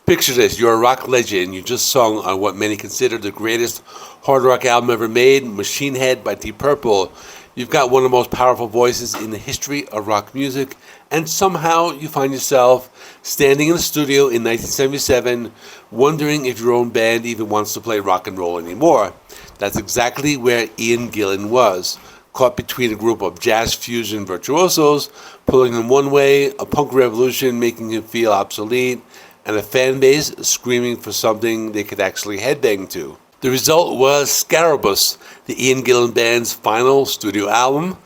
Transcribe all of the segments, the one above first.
Picture this, you're a rock legend. You just sung on what many consider the greatest hard rock album ever made, Machine Head by Deep Purple. You've got one of the most powerful voices in the history of rock music, and somehow you find yourself standing in the studio in 1977, wondering if your own band even wants to play rock and roll anymore. That's exactly where Ian Gillan was, caught between a group of jazz fusion virtuosos, pulling him one way, a punk revolution making him feel obsolete, and a fan base screaming for something they could actually headbang to. The result was Scarabus, the Ian Gillan Band's final studio album,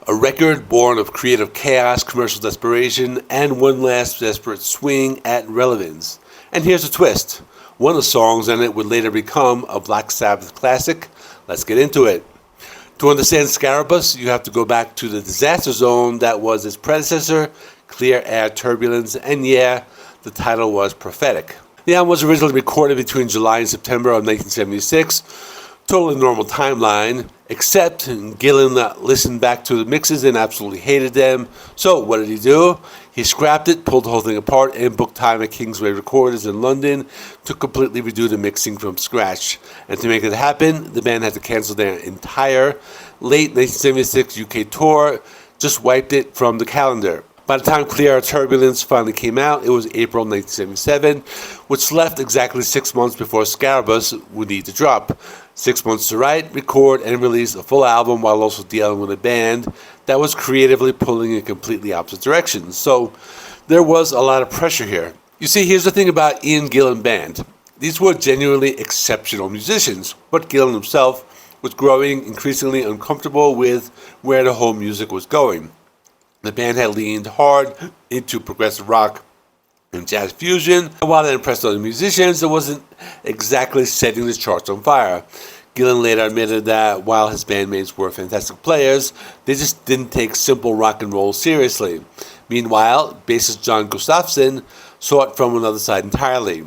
a record born of creative chaos, commercial desperation, and one last desperate swing at relevance. And here's a twist. One of the songs on it would later become a Black Sabbath classic. Let's get into it. To understand Scarabus, you have to go back to the disaster zone that was its predecessor, Clear Air Turbulence, and yeah, the title was prophetic. The album was originally recorded between July and September of 1976, totally normal timeline, except Gillan listened back to the mixes and absolutely hated them. So what did he do? He scrapped it, pulled the whole thing apart, and booked time at Kingsway Recorders in London to completely redo the mixing from scratch. And to make it happen, the band had to cancel their entire late 1976 UK tour, just wiped it from the calendar. By the time Clear Air Turbulence finally came out, it was April 1977, which left exactly 6 months before Scarabus would need to drop. 6 months to write, record, and release a full album while also dealing with a band that was creatively pulling in completely opposite directions. So there was a lot of pressure here. You see, here's the thing about Ian Gillan Band. These were genuinely exceptional musicians, but Gillan himself was growing increasingly uncomfortable with where the whole music was going. The band had leaned hard into progressive rock and jazz fusion, and while it impressed other musicians, it wasn't exactly setting the charts on fire. Gillan later admitted that while his bandmates were fantastic players, they just didn't take simple rock and roll seriously. Meanwhile, bassist John Gustafsson saw it from another side entirely.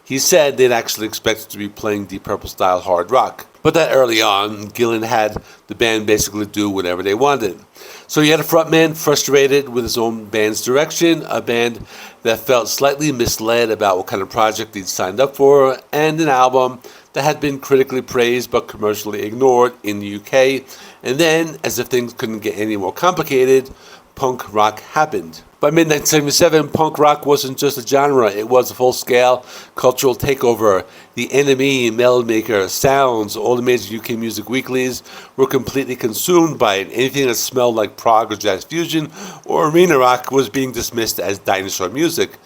He said they'd actually expected to be playing Deep Purple style hard rock, but that early on, Gillan had the band basically do whatever they wanted. So you had a frontman frustrated with his own band's direction, a band that felt slightly misled about what kind of project he'd signed up for, and an album that had been critically praised but commercially ignored in the UK. And then, as if things couldn't get any more complicated, punk rock happened. By mid-1977, punk rock wasn't just a genre, it was a full-scale cultural takeover. The NME, Melody Maker, Sounds, all the major UK music weeklies were completely consumed by it. Anything that smelled like prog or jazz fusion or arena rock was being dismissed as dinosaur music.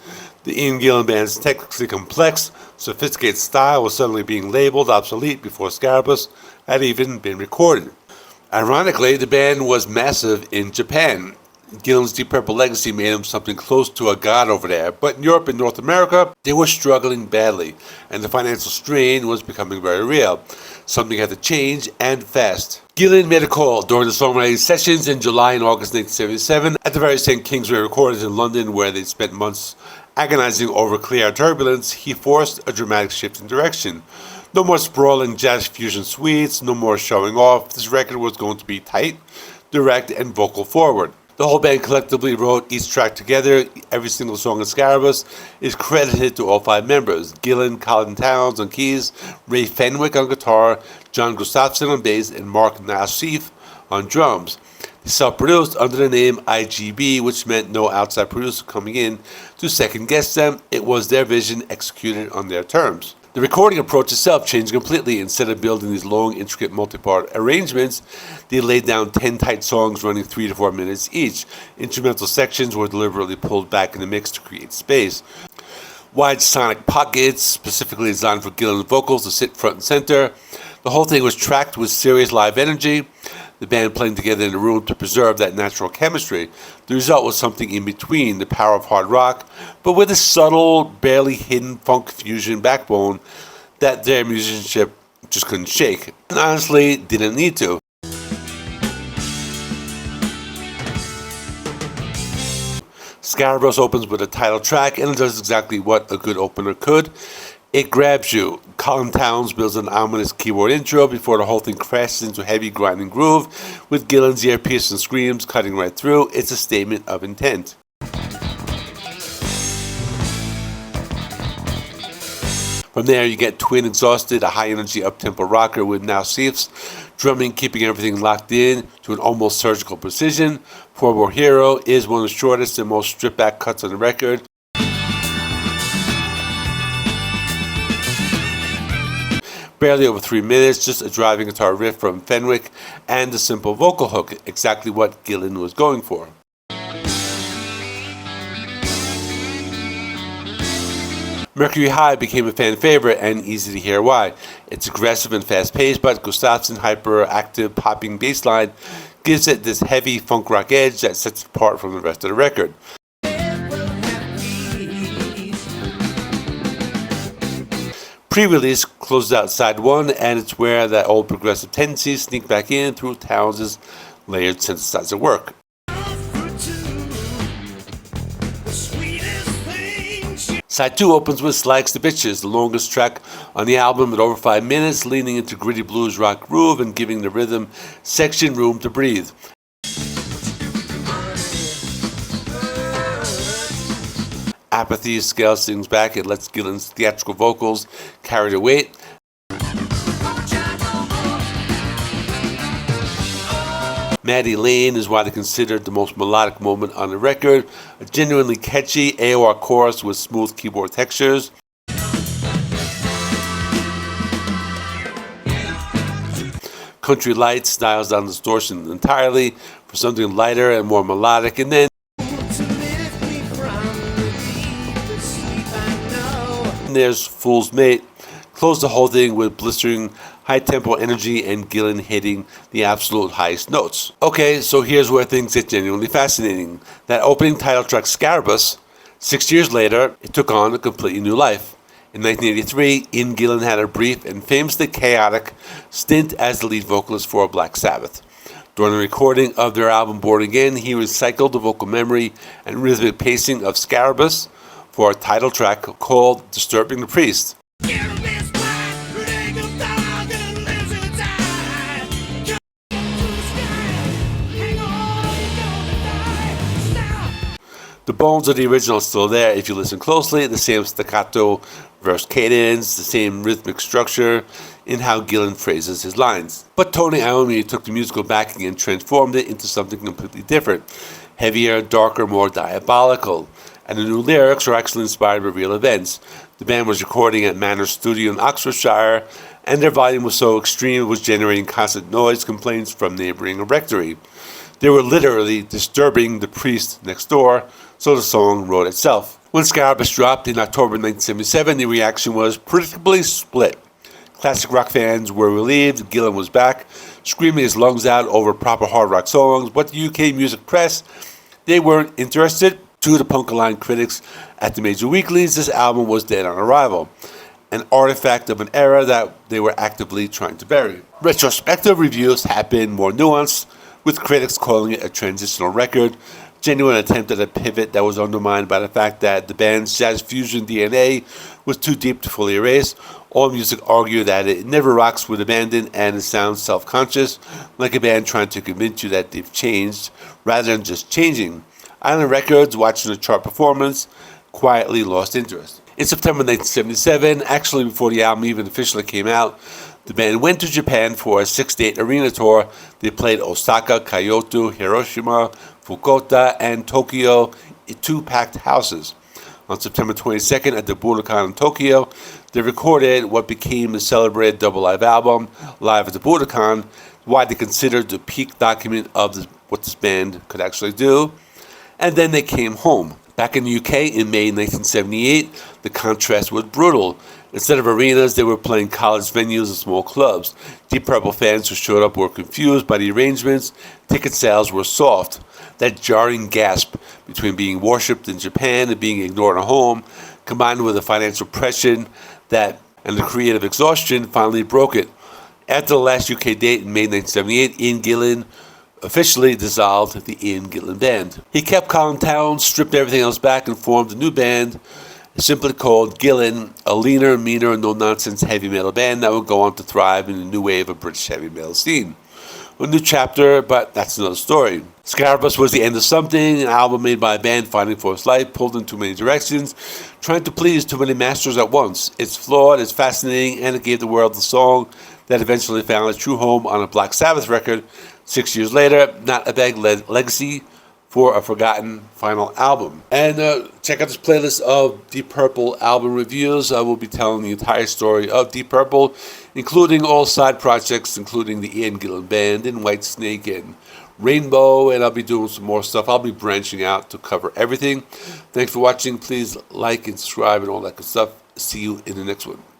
The Ian Gillan Band's technically complex, sophisticated style was suddenly being labeled obsolete before Scarabus had even been recorded. Ironically, the band was massive in Japan. Gillan's Deep Purple legacy made him something close to a god over there, but in Europe and North America, they were struggling badly, and the financial strain was becoming very real. Something had to change, and fast. Gillan made a call during the songwriting sessions in July and August 1977 at the very same Kingsway Recorders in London, where they'd spent months agonizing over Clear Air Turbulence. He forced a dramatic shift in direction. No more sprawling jazz fusion suites, no more showing off. This record was going to be tight, direct, and vocal forward. The whole band collectively wrote each track together. Every single song in Scarabus is credited to all 5 members. Gillan, Colin Towns on keys, Ray Fenwick on guitar, John Gustafsson on bass, and Mark Nassif on drums. They self-produced under the name IGB, which meant no outside producer coming in to second-guess them. It was their vision executed on their terms. The recording approach itself changed completely. Instead of building these long, intricate, multi-part arrangements, they laid down 10 tight songs running 3 to 4 minutes each. Instrumental sections were deliberately pulled back in the mix to create space. Wide sonic pockets, specifically designed for Gillan's vocals to sit front and center. The whole thing was tracked with serious live energy, the band playing together in a room to preserve that natural chemistry. The result was something in between the power of hard rock, but with a subtle, barely hidden funk fusion backbone that their musicianship just couldn't shake, and honestly didn't need to. Scarabus opens with a title track, and it does exactly what a good opener could. It grabs you. Colin Towns builds an ominous keyboard intro before the whole thing crashes into heavy grinding groove, with Gillan's ear-piercing screams cutting right through. It's a statement of intent. From there, you get Twin Exhausted, a high-energy up-tempo rocker with now Safe's drumming, keeping everything locked in to an almost surgical precision. Poor War Hero is one of the shortest and most stripped-back cuts on the record. Barely over 3 minutes, just a driving guitar riff from Fenwick and a simple vocal hook, exactly what Gillan was going for. Mercury High became a fan favorite and easy to hear why. It's aggressive and fast-paced, but Gustafson's hyperactive popping bass line gives it this heavy funk rock edge that sets it apart from the rest of the record. Pre-release closes out side one, and it's where that old progressive tendencies sneak back in through Towns' layered synthesizer work. Side 2 opens with Slags to Bitches, the longest track on the album at over 5 minutes, leaning into gritty blues rock groove and giving the rhythm section room to breathe. Apathy scale sings back and lets Gillan's theatrical vocals carry the weight. Maddie Lane is widely considered the most melodic moment on the record, a genuinely catchy AOR chorus with smooth keyboard textures. Country Lights dials down distortion entirely for something lighter and more melodic, and then there's Fool's Mate. Close the whole thing with blistering high-tempo energy and Gillan hitting the absolute highest notes. Okay, so here's where things get genuinely fascinating. That opening title track, Scarabus, 6 years later, it took on a completely new life. In 1983, Ian Gillan had a brief and famously chaotic stint as the lead vocalist for Black Sabbath. During the recording of their album Born Again, he recycled the vocal memory and rhythmic pacing of Scarabus for a title track called Disturbing the Priest. The bones of the original are still there if you listen closely, the same staccato verse cadence, the same rhythmic structure in how Gillan phrases his lines. But Tony Iommi took the musical backing and transformed it into something completely different, heavier, darker, more diabolical. And the new lyrics are actually inspired by real events. The band was recording at Manor Studio in Oxfordshire, and their volume was so extreme it was generating constant noise complaints from neighboring rectory. They were literally disturbing the priest next door, so the song wrote itself. When Scarabus dropped in October 1977, the reaction was predictably split. Classic rock fans were relieved Gillan was back, screaming his lungs out over proper hard rock songs, but the UK music press, they weren't interested. To the punk-aligned critics at the major weeklies, this album was dead on arrival, an artifact of an era that they were actively trying to bury. Retrospective reviews have been more nuanced, with critics calling it a transitional record, genuine attempt at a pivot that was undermined by the fact that the band's jazz fusion DNA was too deep to fully erase. All music argue that it never rocks with abandon and it sounds self-conscious, like a band trying to convince you that they've changed rather than just changing. Island Records, watching the chart performance, quietly lost interest. In September 1977, actually before the album even officially came out, the band went to Japan for a 6-date arena tour. They played Osaka, Kyoto, Hiroshima, Fukuoka, and Tokyo in 2 packed houses. On September 22nd at the Budokan in Tokyo, they recorded what became the celebrated double live album, Live at the Budokan, widely considered the peak document of what this band could actually do. And then they came home. Back in the UK in May 1978, the contrast was brutal. Instead of arenas, they were playing college venues and small clubs. Deep Purple fans who showed up were confused by the arrangements. Ticket sales were soft. That jarring gasp between being worshipped in Japan and being ignored at home, combined with the financial pressure and the creative exhaustion, finally broke it. After the last UK date in May 1978, Ian Gillan officially dissolved the Ian Gillan Band. He kept Colin Towns, stripped everything else back, and formed a new band simply called Gillan, a leaner, meaner, no-nonsense heavy metal band that would go on to thrive in the new wave of British heavy metal scene. a new chapter, but that's another story. Scarabus was the end of something, an album made by a band fighting for its life, pulled in too many directions, trying to please too many masters at once. It's flawed, it's fascinating, and it gave the world the song that eventually found a true home on a Black Sabbath record 6 years later. Not a bad legacy for a forgotten final album. And check out this playlist of Deep Purple album reviews. I will be telling the entire story of Deep Purple, including all side projects, including the Ian Gillan Band and Whitesnake and Rainbow, and I'll be doing some more stuff. I'll be branching out to cover everything. Thanks for watching. Please like and subscribe and all that good stuff. See you in the next one.